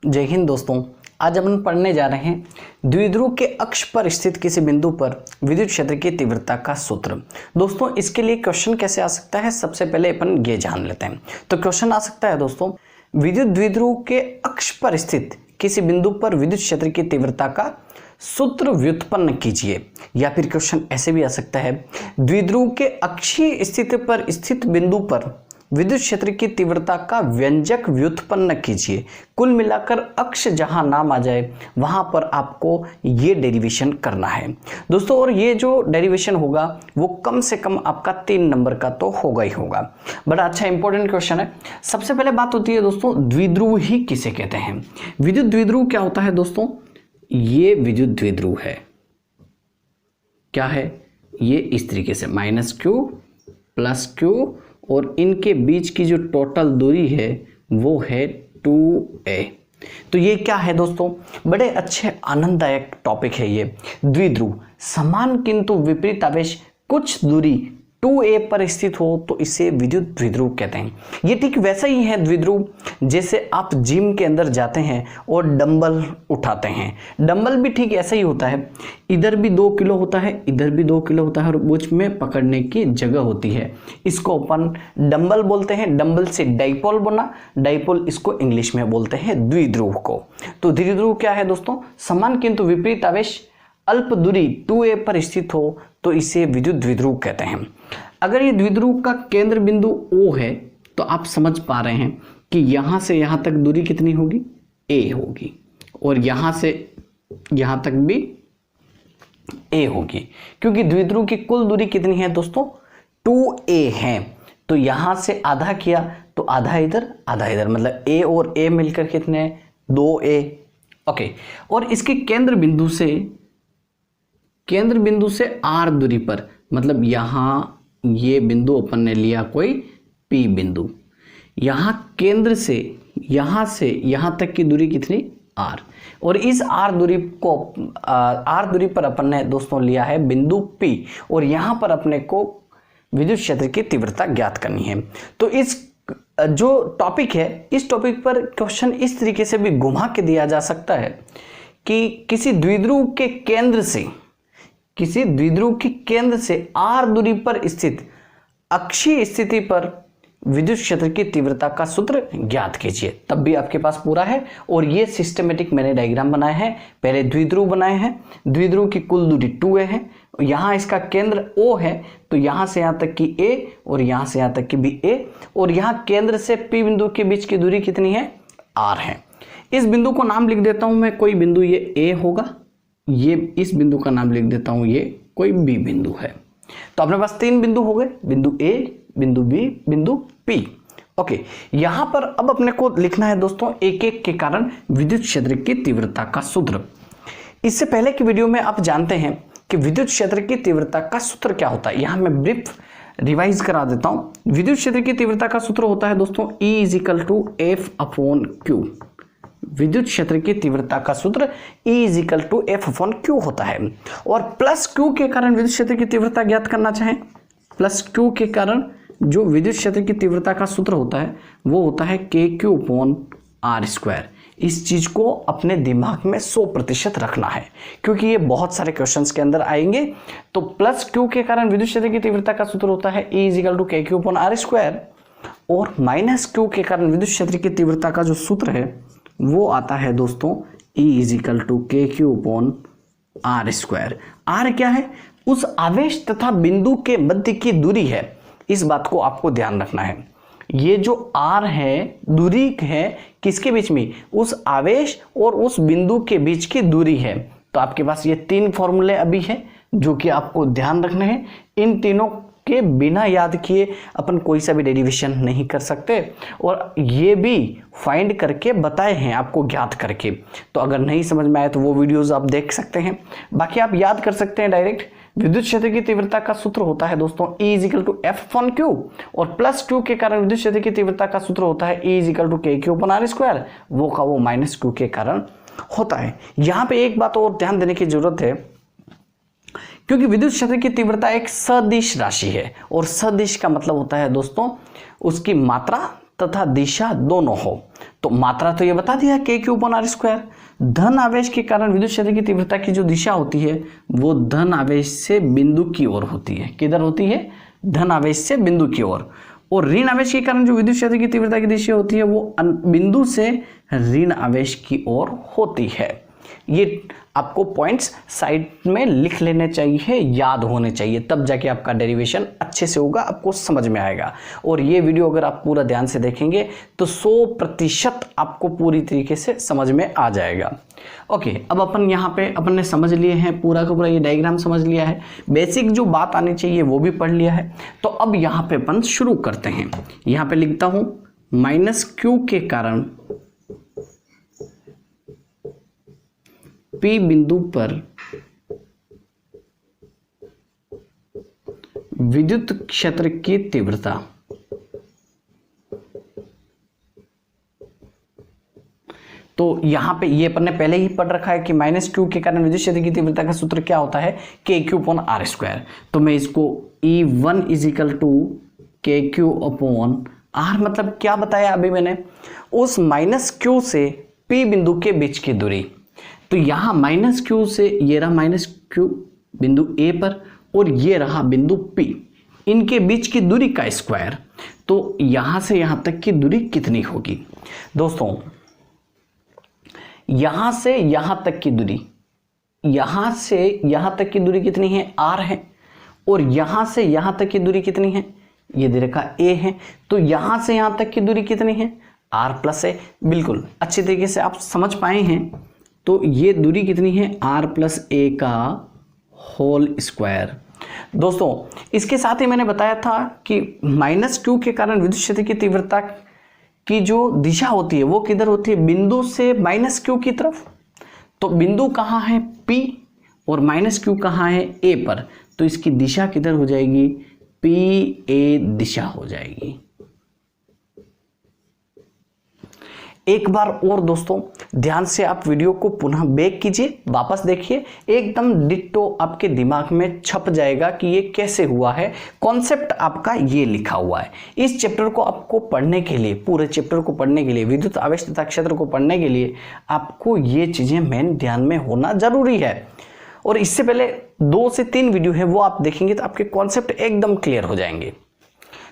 जय हिंद दोस्तों। आज अपन पढ़ने जा रहे हैं द्विध्रुव के अक्ष पर स्थित किसी बिंदु पर विद्युत क्षेत्र की तीव्रता का सूत्र। दोस्तों इसके लिए क्वेश्चन कैसे आ सकता है, सबसे पहले अपन ये जान लेते हैं। तो क्वेश्चन आ सकता है दोस्तों, विद्युत द्विध्रुव के अक्ष पर स्थित किसी बिंदु पर विद्युत क्षेत्र की तीव्रता का सूत्र व्युत्पन्न कीजिए। या फिर क्वेश्चन ऐसे भी आ सकता है, द्विध्रुव के अक्षीय स्थिति पर स्थित बिंदु पर विद्युत क्षेत्र की तीव्रता का व्यंजक व्युत्पन्न कीजिए। कुल मिलाकर अक्ष जहां नाम आ जाए वहां पर आपको ये डेरिवेशन करना है दोस्तों। और ये जो डेरिवेशन होगा वो कम से कम आपका 3 नंबर का तो होगा ही होगा। बड़ा अच्छा इंपॉर्टेंट क्वेश्चन है। सबसे पहले बात होती है दोस्तों, द्विध्रुव ही किसे कहते हैं। विद्युत द्विध्रुव क्या होता है दोस्तों, ये विद्युत द्विध्रुव है। क्या है ये, इस तरीके से -q +q और इनके बीच की जो टोटल दूरी है वो है 2a। तो ये क्या है दोस्तों, बड़े अच्छे आनंददायक टॉपिक है ये। द्विध्रुव समान किंतु विपरीत आवेश कुछ दूरी 2a पर स्थित हो तो इसे विद्युत द्विध्रुव कहते हैं। ये ठीक वैसा ही है द्विध्रुव जैसे आप जिम के अंदर जाते हैं और डंबल उठाते हैं। डंबल भी ठीक ऐसा ही होता है, इधर भी 2 किलो होता है, इधर भी 2 किलो होता है और बीच में पकड़ने की जगह होती है। इसको अपन डंबल बोलते हैं। डंबल से डाइपोल बना, डाइपोल इसको इंग्लिश में बोलते हैं द्विध्रुव को। तो द्विध्रुव क्या है दोस्तों, समान किंतु विपरीत आवेश अल्प दूरी 2a पर स्थित हो तो इसे विद्युत द्विध्रुव कहते हैं। अगर ये द्विध्रुव का केंद्र बिंदु O है तो आप समझ पा रहे हैं कि यहां से यहां तक दूरी कितनी होगी, a होगी, और यहां से यहां तक भी a होगी, क्योंकि द्विध्रुव की कुल दूरी कितनी है दोस्तों, 2a है। तो यहां से आधा किया तो आधा इधर आधा इधर, मतलब a और a मिलकर कितने हैं, 2a। ओके, और इसके केंद्र बिंदु से r दूरी पर, मतलब यहां ये बिंदु अपन ने लिया कोई P बिंदु, यहां केंद्र से यहां तक की दूरी कितनी, r, और इस r दूरी पर अपन ने दोस्तों लिया है बिंदु P, और यहां पर अपने को विद्युत क्षेत्र की तीव्रता ज्ञात करनी है। तो इस जो टॉपिक है, इस टॉपिक पर क्वेश्चन इस तरीके से भी घुमा के दिया जा सकता है कि किसी द्विध्रुव के केंद्र से r दूरी पर स्थित अक्षीय स्थिति पर विद्युत क्षेत्र की तीव्रता का सूत्र ज्ञात कीजिए। तब भी आपके पास पूरा है, और ये सिस्टमेटिक मैंने डायग्राम बनाए हैं। पहले द्विध्रुव बनाए हैं, द्विध्रुव की कुल दूरी 2a है, यहाँ इसका केंद्र O है, तो यहाँ से यहाँ तक की a और यहाँ से यहाँ तक की भी a, और यहाँ केंद्र से P बिंदु के बीच की दूरी कितनी है, r है। इस बिंदु को नाम लिख देता हूं मैं, कोई बिंदु ये a होगा, ये इस बिंदु का नाम लिख देता हूं ये कोई b बिंदु है। तो अपने पास 3 बिंदु हो गए, बिंदु a, बिंदु b, बिंदु p। ओके, यहां पर अब अपने को लिखना है दोस्तों एक एक के कारण विद्युत क्षेत्र की तीव्रता का सूत्र। इससे पहले की वीडियो में आप जानते हैं कि विद्युत क्षेत्र की तीव्रता का सूत्र क्या होता है। यहां मैं ब्रीफ रिवाइज करा देता हूं। विद्युत क्षेत्र की तीव्रता का सूत्र होता है दोस्तों E = F/Q। विद्युत क्षेत्र की तीव्रता का सूत्र E = F/Q होता है। और +Q के कारण विद्युत क्षेत्र की तीव्रता ज्ञात करना चाहें, +Q के कारण जो विद्युत क्षेत्र की तीव्रता का सूत्र होता है वो होता है KQ/R²। इस चीज को अपने दिमाग में 100% रखना है, क्योंकि ये बहुत सारे क्वेश्चंस के अंदर आएंगे। तो +Q के कारण विद्युत क्षेत्र की तीव्रता का सूत्र होता है E = KQ/R², और -Q के कारण विद्युत क्षेत्र की तीव्रता का जो सूत्र है वो आता है दोस्तों E = KQ/R²। R क्या है, उस आवेश तथा बिंदु के मध्य की दूरी है। इस बात को आपको ध्यान रखना है। ये जो R है, दूरी है किसके बीच में, उस आवेश और उस बिंदु के बीच की दूरी है। तो आपके पास ये 3 फॉर्मूले अभी हैं जो कि आपको ध्यान रखने हैं। इन तीनों के बिना याद किए अपन कोई सा भी डेरिवेशन नहीं कर सकते, और ये भी फाइंड करके बताए हैं आपको ज्ञात करके। तो अगर नहीं समझ में आए तो वो वीडियोस आप देख सकते हैं, बाकी आप याद कर सकते हैं डायरेक्ट। विद्युत क्षेत्र की तीव्रता का सूत्र होता है दोस्तों E = F/Q, और +Q के कारण विद्युत क्षेत्र की तीव्रता का सूत्र होता है E = KQ/R²। वो का वो -Q के कारण होता है। यहाँ पे एक बात और ध्यान देने की जरूरत है, क्योंकि विद्युत क्षेत्र की तीव्रता एक सदिश राशि है, और सदिश का मतलब होता है दोस्तों उसकी मात्रा तथा दिशा दोनों हो। तो मात्रा तो ये बता दिया k/r²। धन आवेश के कारण विद्युत क्षेत्र की तीव्रता की जो दिशा होती है वो धन आवेश से बिंदु की ओर होती है। किधर होती है? धन आवेश से बिंदु की ओर। और ऋण आवेश के कारण जो विद्युत क्षेत्र की तीव्रता की दिशा होती है वो बिंदु से ऋण आवेश की ओर होती है। ये आपको पॉइंट्स साइड में लिख लेने चाहिए, याद होने चाहिए, तब जाके आपका डेरिवेशन अच्छे से होगा, आपको समझ में आएगा। और ये वीडियो अगर आप पूरा ध्यान से देखेंगे तो 100% आपको पूरी तरीके से समझ में आ जाएगा। ओके, अब अपन यहाँ पे अपन ने समझ लिए हैं, पूरा का पूरा ये डायग्राम समझ लिया है, बेसिक जो बात आनी चाहिए वो भी पढ़ लिया है। तो अब यहाँ पे अपन शुरू करते हैं। यहाँ पे लिखता हूँ -q के कारण P बिंदु पर विद्युत क्षेत्र की तीव्रता तो यहां पे ये अपन ने पहले ही पढ़ रखा है कि -q के कारण विद्युत क्षेत्र की तीव्रता का सूत्र क्या होता है? k/r²। तो मैं इसको E1 = k/r, मतलब क्या बताया अभी मैंने? उस -q से P बिंदु के बीच की दूरी। तो यहां -q से ये रहा -q बिंदु A पर और ये रहा बिंदु P, इनके बीच की दूरी का स्क्वायर। तो यहां से यहां तक की दूरी कितनी होगी दोस्तों? यहां से यहां तक की दूरी, यहां से यहां तक की दूरी कितनी है? r है। और यहां से यहां तक की दूरी कितनी है? ये दे रखा a है। तो यहां से यहां तक की दूरी कितनी है? r+a। बिल्कुल अच्छी तरीके से आप समझ पाए हैं। तो ये दूरी कितनी है? r+a का होल स्क्वायर। दोस्तों इसके साथ ही मैंने बताया था कि -q के कारण विद्युत क्षेत्र की तीव्रता की जो दिशा होती है वो किधर होती है? बिंदु से -q की तरफ। तो बिंदु कहाँ है? P, और -q कहाँ है? A पर। तो इसकी दिशा किधर हो जाएगी? PA दिशा हो जाएगी। एक बार और दोस्तों ध्यान से आप वीडियो को पुनः बैक कीजिए, वापस देखिए, एकदम डिट्टो आपके दिमाग में छप जाएगा कि ये कैसे हुआ है। कॉन्सेप्ट आपका ये लिखा हुआ है। इस चैप्टर को आपको पढ़ने के लिए, पूरे चैप्टर को पढ़ने के लिए, विद्युत आवेश तथा क्षेत्र को पढ़ने के लिए आपको ये चीजें मेन ध्यान में होना जरूरी है। और इससे पहले 2 से 3 वीडियो है वो आप देखेंगे तो आपके कॉन्सेप्ट एकदम क्लियर हो जाएंगे।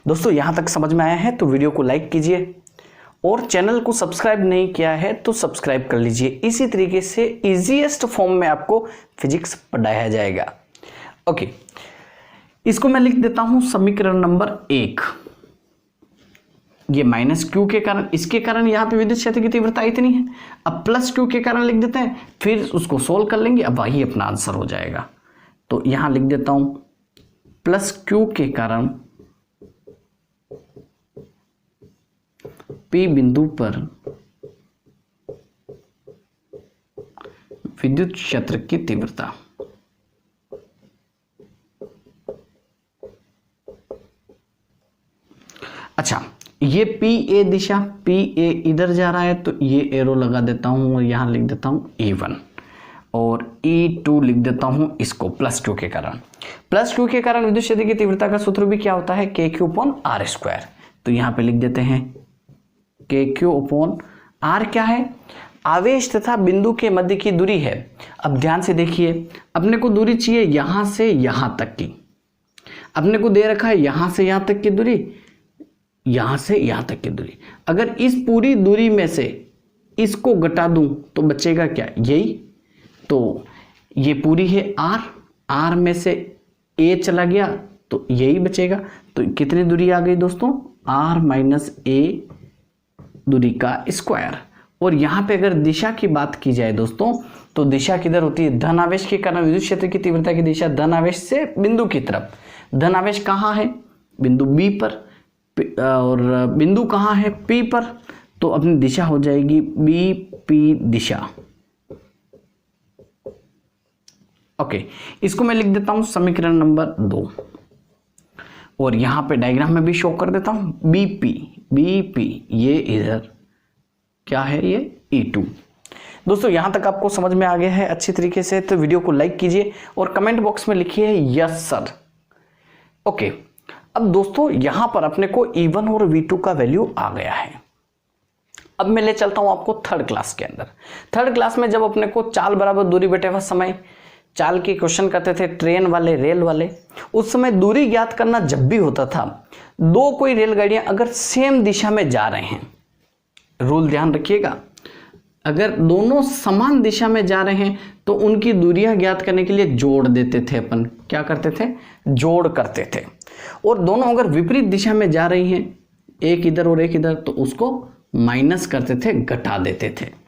दोस्तों यहां तक समझ में आया है तो वीडियो को लाइक कीजिए, और चैनल को सब्सक्राइब नहीं किया है तो सब्सक्राइब कर लीजिए। इसी तरीके से इजीएस्ट फॉर्म में आपको फिजिक्स पढ़ाया जाएगा। ओके, इसको मैं लिख देता हूं समीकरण नंबर 1। ये -q के कारण, इसके कारण यहाँ पे विद्युत क्षेत्र की तीव्रता इतनी है। अब +q के कारण लिख देते हैं, फिर उसको सोल्व कर लेंगे, अब वही अपना आंसर हो जाएगा। तो यहां लिख देता हूं +q के कारण P बिंदु पर विद्युत क्षेत्र की तीव्रता। अच्छा, ये PA दिशा, PA इधर जा रहा है तो ये एरो लगा देता हूं और यहां लिख देता हूं E1, और E2 लिख देता हूं इसको +q के कारण। +q के कारण विद्युत क्षेत्र की तीव्रता का सूत्र भी क्या होता है? k/r²। तो यहां पे लिख देते हैं k/r क्या है? आवेश तथा बिंदु के मध्य की दूरी है। अब ध्यान से देखिए, अपने को दूरी चाहिए यहां से यहां तक की, अपने को दे रखा है यहां से यहां तक की दूरी, यहां से यहां तक की दूरी। अगर इस पूरी दूरी में से इसको घटा दूं तो बचेगा क्या? यही। तो ये पूरी है r में से a चला गया तो यही बचेगा। तो कितनी दूरी आ गई दोस्तों? r-a दूरी का स्क्वायर। और यहां पे अगर दिशा की बात की जाए दोस्तों, तो दिशा किधर होती है? धन आवेश के कारण विद्युत क्षेत्र की तीव्रता की दिशा धन आवेश से बिंदु की तरफ। धन आवेश कहां है? बिंदु B पर, और बिंदु कहां है? P पर। तो अपनी दिशा हो जाएगी BP दिशा। ओके, इसको मैं लिख देता हूं समीकरण नंबर 2, और यहां पे डायग्राम में भी शो कर देता हूं BP ये इधर क्या है? ये E2। दोस्तों यहां तक आपको समझ में आ गया है अच्छी तरीके से? तो वीडियो को लाइक कीजिए और कमेंट बॉक्स में लिखिए यस सर। ओके, अब दोस्तों यहां पर अपने को E1 और V2 का वैल्यू आ गया है। अब मैं ले चलता हूं आपको थर्ड क्लास के अंदर। थर्ड क्लास में जब अपने को चाल बराबर दूरी बटे वह समय, चाल के क्वेश्चन करते थे ट्रेन वाले, रेल वाले, उस समय दूरी ज्ञात करना जब भी होता था, दो कोई रेलगाड़ियां अगर सेम दिशा में जा रहे हैं, रूल ध्यान रखिएगा, अगर दोनों समान दिशा में जा रहे हैं तो उनकी दूरियां ज्ञात करने के लिए जोड़ देते थे अपन। क्या करते थे? जोड़ करते थे। और दोनों अगर विपरीत दिशा में जा रही हैं, एक इधर और एक इधर, तो उसको माइनस करते थे, घटा देते थे।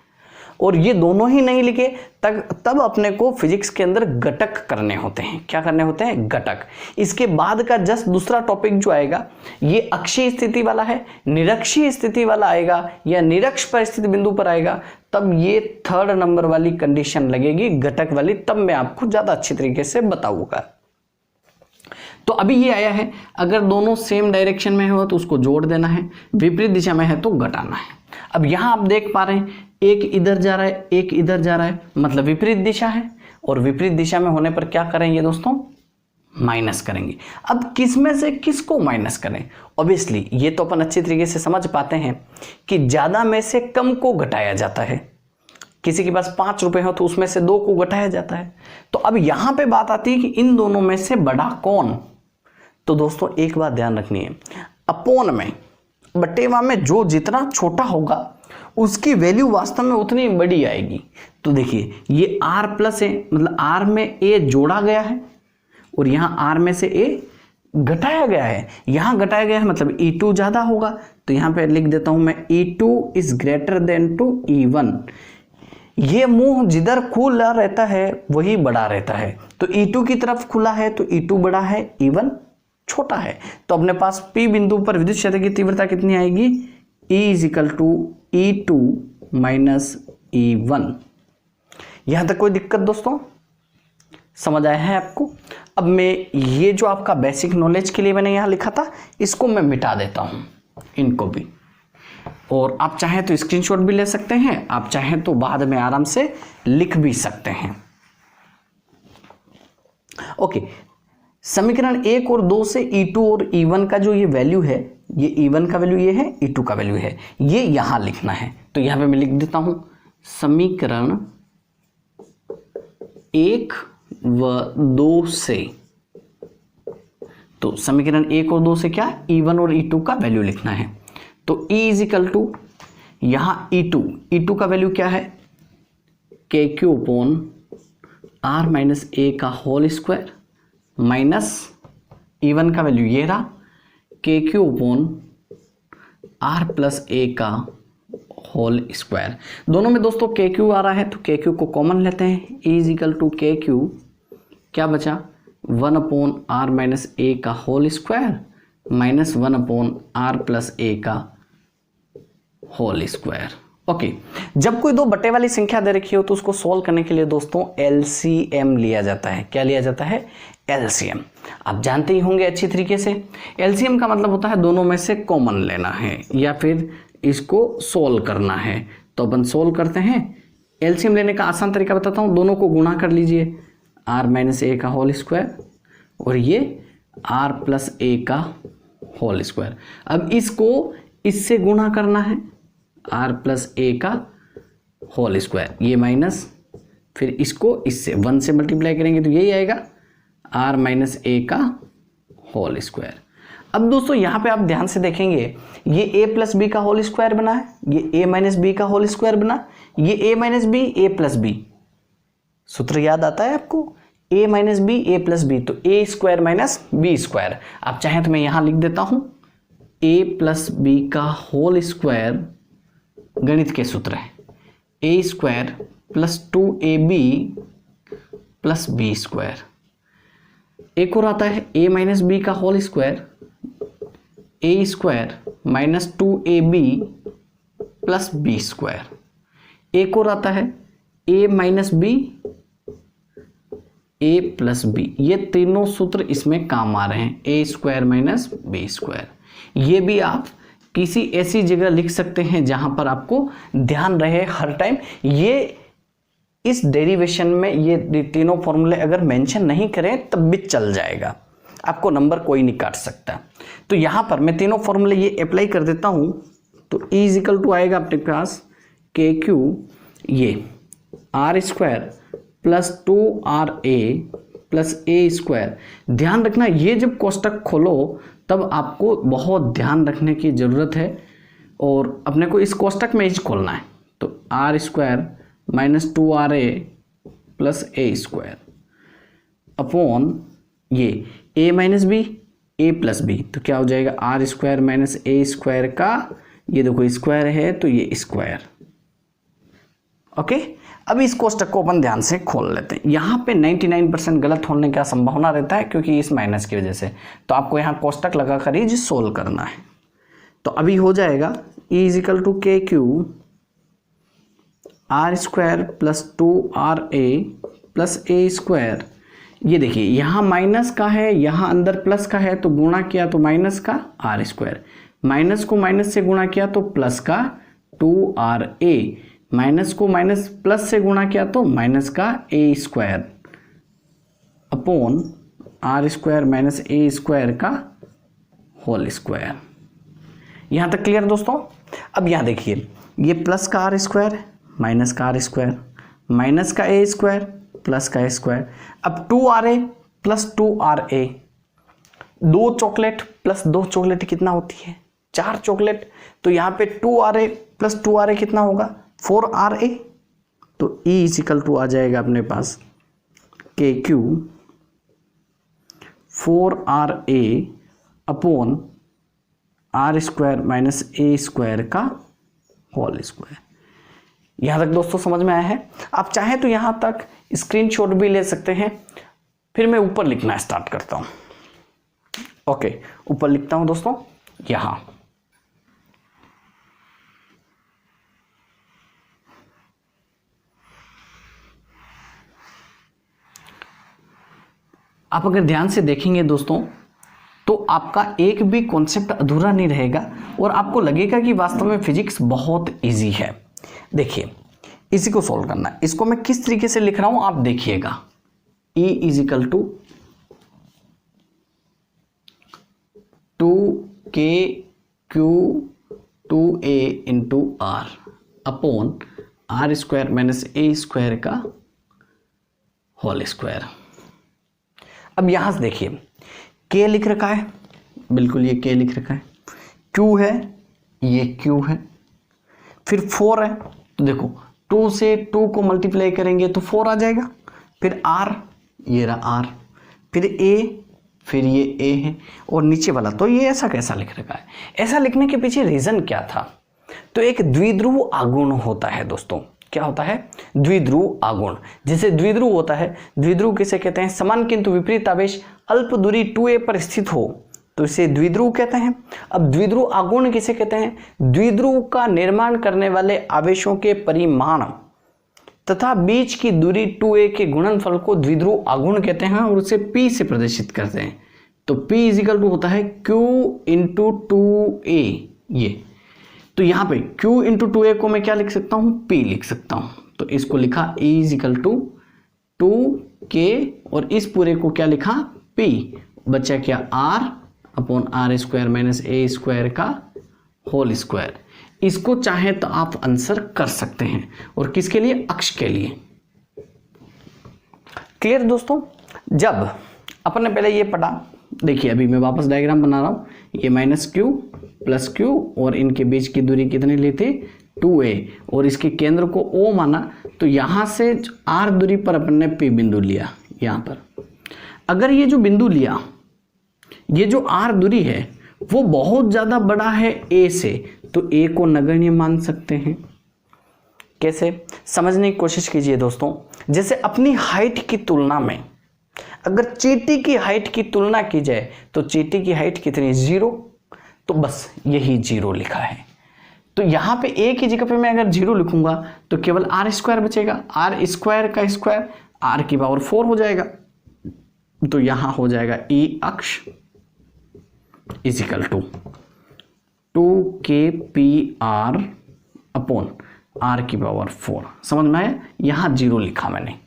और ये दोनों ही नहीं लिखे तब अपने को फिजिक्स के अंदर घटक करने होते हैं। क्या करने होते हैं? घटक। इसके बाद का जस्ट दूसरा टॉपिक जो आएगा ये अक्षीय स्थिति वाला है, निरक्षीय स्थिति वाला आएगा या निरक्ष परिस्थिति बिंदु पर आएगा, तब ये थर्ड नंबर वाली कंडीशन लगेगी घटक वाली, तब मैं आपको ज्यादा अच्छी तरीके से बताऊंगा। तो अभी ये आया है, अगर दोनों सेम डायरेक्शन में हो तो उसको जोड़ देना है, विपरीत दिशा में है तो घटाना है। अब यहां आप देख पा रहे हैं एक इधर जा रहा है, एक इधर जा रहा है, मतलब विपरीत दिशा है। और विपरीत दिशा में होने पर क्या करेंगे दोस्तों? माइनस करेंगे। अब किस में से किसको माइनस करें? ऑब्वियसली ये तो अपन अच्छी तरीके से समझ पाते हैं कि ज्यादा में से कम को घटाया जाता है। किसी के पास 5 रुपए हो तो उसमें से 2 को घटाया जाता है। तो अब यहां पे बात आती है कि इन दोनों में से बड़ा कौन? तो दोस्तों एक बात ध्यान रखनी है, अपोन में, बटेवा में जो जितना छोटा होगा उसकी वैल्यू वास्तव में उतनी बड़ी आएगी। तो देखिए ये r प्लस है, मतलब r में a जोड़ा गया है और यहाँ r में से a घटाया गया है। यहाँ घटाया गया है मतलब E2 ज्यादा होगा, तो यहाँ पे लिख देता हूं मैं E2 is greater than to E1। ये मुंह जिधर खुला रहता है वही बड़ा रहता है, तो E2 की तरफ खुला है तो E2 बड़ा है, E1 छोटा है। तो अपने पास P बिंदु पर विद्युत क्षेत्र की तीव्रता कितनी आएगी? E is equal to E2 minus E1। यहां तक कोई दिक्कत दोस्तों? समझ आया है आपको? अब मैं ये जो आपका बेसिक नॉलेज के लिए मैंने यहां लिखा था, इसको मैं मिटा देता हूं, इनको भी। और आप चाहें तो स्क्रीनशॉट भी ले सकते हैं, आप चाहें तो बाद में आराम से लिख भी सकते हैं। ओके, समीकरण 1 और 2 से E2 और E1 का जो ये वैल्यू है, ये E1 का वैल्यू ये है, E2 का वैल्यू है, ये यहां लिखना है। तो यहां पे मैं लिख देता हूं समीकरण 1 व 2 से, तो समीकरण 1 और 2 से क्या? E1 और E2 का वैल्यू लिखना है। तो E इज इक्वल टू यहां E2 का वैल्यू क्या है? KQ upon R minus A का होल स्क्वायर माइनस E1 का वैल्यू ये रहा KQ upon R plus A का होल स्क्वायर। दोनों में दोस्तों KQ आ रहा है तो KQ को कॉमन लेते हैं। E is equal to KQ क्या बचा? 1 अपॉन R माइनस A का whole square minus 1 upon R plus A का होल स्क्वायर। ओके, जब कोई दो बटे वाली संख्या दे रखी हो तो उसको सोल्व करने के लिए दोस्तों LCM लिया जाता है। क्या लिया जाता है? LCM। आप जानते ही होंगे अच्छी तरीके से, LCM का मतलब होता है दोनों में से कॉमन लेना है या फिर इसको सोल्व करना है। तो अपन सोल्व करते हैं। LCM लेने का आसान तरीका बताता हूँ, दोनों को गुणा कर लीजिए, R माइनस A का होल स्क्वायर और ये R प्लस A का होल स्क्वायर। अब इसको इससे गुणा करना है, R प्लस A का होल स्क्वायर, ये माइनस, फिर इसको इससे 1 से मल्टीप्लाई करेंगे तो यही आएगा R माइनस A का होल स्क्वायर। अब दोस्तों यहाँ पे आप ध्यान से देखेंगे, ये A प्लस बी का होल स्क्वायर बना है, ये A माइनस बी का होल स्क्वायर बना, ये A minus B A plus B. सूत्र याद आता है आपको? A minus B A plus B, तो A square minus B square. आप चाहें तो मैं यहाँ लिख देता हूँ A प्लस बी का होल स्क्वायर गणित के सूत्र है A square plus 2AB plus B square. एक और आता है A माइनस बी का whole square A square minus 2AB plus B square. एक और आता है A minus B A plus B. ये तीनों सूत्र इसमें काम आ रहे हैं, A square minus B square. ये भी आप किसी ऐसी जगह लिख सकते हैं जहां पर आपको ध्यान रहे हर टाइम। ये इस डेरिवेशन में ये तीनों फॉर्मूले अगर मेंशन नहीं करें तब भी चल जाएगा। आपको नंबर कोई नहीं काट सकता। तो यहाँ पर मैं तीनों फॉर्मूले ये अप्लाई कर देता हूँ, तो E इजिकल टू आएगा अपने पास के क्यू ये R square plus 2RA plus A square. ध्यान रखना ये जब कोष्टक खोलो तब आपको बहुत ध्यान रखने की ज़रूरत है, और अपने को इस कोष्टक में ही खोलना है। तो R square minus 2RA plus A square upon ये A minus B A plus B, तो क्या हो जाएगा R square minus A square का, ये देखो स्क्वायर है तो ये स्क्वायर। ओके, अब इस कोष्टक को अपन ध्यान से खोल लेते हैं। यहाँ पे 99% गलत होने का संभावना रहता है क्योंकि इस माइनस की वजह से, तो आपको यहाँ कोष्टक लगा कर ही सोल्व करना है। तो अभी हो जाएगा E is equal to K Q R square plus 2RA plus A square. ये देखिए यहाँ माइनस का है, यहाँ अंदर प्लस का है, तो गुणा किया तो माइनस का आर स्क्वायर, माइनस को माइनस से गुणा किया तो प्लस का 2RA, माइनस को माइनस प्लस से गुणा किया तो माइनस का A square upon R square minus A square का होल स्क्वायर। यहाँ तक क्लियर दोस्तों। अब यहाँ देखिए ये प्लस का आर स्क्वायर माइनस का आर स्क्वायर माइनस का ए स्क्वायर प्लस का ए स्क्वायर। अब 2RA plus 2RA, 2 chocolate plus 2 chocolate कितना होती है 4 चॉकलेट, तो यहाँ पे 2RA प्लस 2RA कितना होगा 4RA। तो E इजिकल टू आ जाएगा अपने पास K Q 4RA upon R square minus A square का होल स्क्वायर। यहाँ तक दोस्तों समझ में आया है। आप चाहें तो यहाँ तक स्क्रीनशॉट भी ले सकते हैं। फिर मैं ऊपर लिखना स्टार्ट करता हूँ। ओके, ऊपर लिखता हूँ दोस्तों यहाँ आप अगर ध्यान से देखेंगे दोस्तों तो आपका एक भी कॉन्सेप्ट अधूरा नहीं रहेगा और आपको लगेगा कि वास्तव में फिजिक्स बहुत इजी है। देखिए इसी को सॉल्व करना है। इसको मैं किस तरीके से लिख रहा हूं आप देखिएगा। E is equal to 2KQ 2A into R upon R square minus A square का होल स्क्वायर। अब यहां से देखिए K लिख रखा है, बिल्कुल ये K लिख रखा है, Q है, ये Q है, फिर 4 है, तो देखो 2 से 2 को मल्टीप्लाई करेंगे तो 4 आ जाएगा, फिर R, ये रहा R, फिर A, फिर ये A है, और नीचे वाला तो ये ऐसा कैसा लिख रखा है। ऐसा लिखने के पीछे रीज़न क्या था, तो एक द्विध्रुव आगुण होता है दोस्तों। क्या होता है? द्विध्रुव आगुण। जैसे द्विध्रुव होता है, द्विध्रुव किसे कहते हैं? समान किंतु विपरीत आवेश अल्प दूरी 2a पर स्थित हो तो इसे द्विध्रुव कहते हैं। अब द्विध्रुव आगुण किसे कहते हैं? द्विध्रुव का निर्माण करने वाले आवेशों के परिमाण तथा बीच की दूरी 2a के गुणनफल को द्विध्रुव आगुण कहते हैं और उसे p से प्रदर्शित करते हैं। तो p इजिकल टू होता है q इंटू 2a। ये तो यहाँ पे q इंटू 2a को मैं क्या लिख सकता हूँ? p लिख सकता हूँ। तो इसको लिखा e इजिकल टू 2k और इस पूरे को क्या लिखा? p। बचा क्या? r upon R square minus A square का होल स्क्वायर। इसको चाहे तो आप आंसर कर सकते हैं। और किसके लिए? अक्ष के लिए। क्लियर दोस्तों? जब अपन ने पहले ये पढ़ा, देखिए अभी मैं वापस डायग्राम बना रहा हूँ। ये माइनस क्यू प्लस क्यू और इनके बीच की दूरी कितनी ली थी? 2a और इसके केंद्र को O माना, तो यहाँ से r दूरी पर अपन ने P बिंदु लिया। यहाँ पर अगर ये जो बिंदु लिया, ये जो r दूरी है वो बहुत ज़्यादा बड़ा है a से, तो a को नगण्य मान सकते हैं। कैसे? समझने की कोशिश कीजिए दोस्तों। जैसे अपनी हाइट की तुलना में अगर चींटी की हाइट की तुलना की जाए तो चींटी की हाइट कितनी? 0। तो बस यही 0 लिखा है। तो यहाँ पे a की जगह पे मैं अगर 0 लिखूंगा तो केवल आर स्क्वायर बचेगा। आर स्क्वायर का स्क्वायर r की पावर 4 हो जाएगा। तो यहाँ हो जाएगा e अक्ष is equal to 2kpr upon r की पावर 4। समझ में आया? यहाँ 0 लिखा मैंने।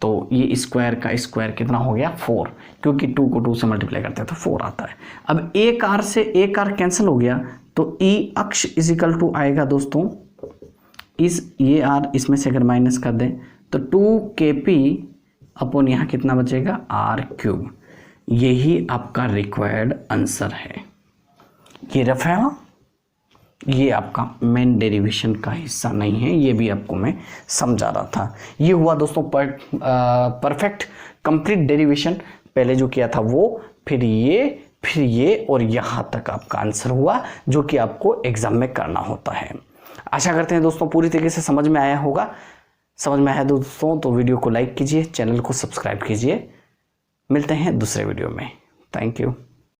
तो ये स्क्वायर का स्क्वायर कितना हो गया 4, क्योंकि 2 को 2 से मल्टीप्लाई करते हैं तो 4 आता है। अब एक आर से एक आर कैंसिल हो गया तो ई अक्ष इज इक्वल टू आएगा दोस्तों, ये आर इसमें से अगर माइनस कर दें तो 2kp अपॉन यहाँ कितना बचेगा r³। यही आपका रिक्वायर्ड आंसर है। ये रफ है ना, ये आपका मेन डेरिवेशन का हिस्सा नहीं है, ये भी आपको मैं समझा रहा था। ये हुआ दोस्तों परफेक्ट कंप्लीट डेरिवेशन, पहले जो किया था वो, फिर ये और यहाँ तक आपका आंसर हुआ जो कि आपको एग्जाम में करना होता है। आशा करते हैं दोस्तों पूरी तरीके से समझ में आया होगा। समझ में आया दोस्तों तो वीडियो को लाइक कीजिए, चैनल को सब्सक्राइब कीजिए। मिलते हैं दूसरे वीडियो में। Thank you.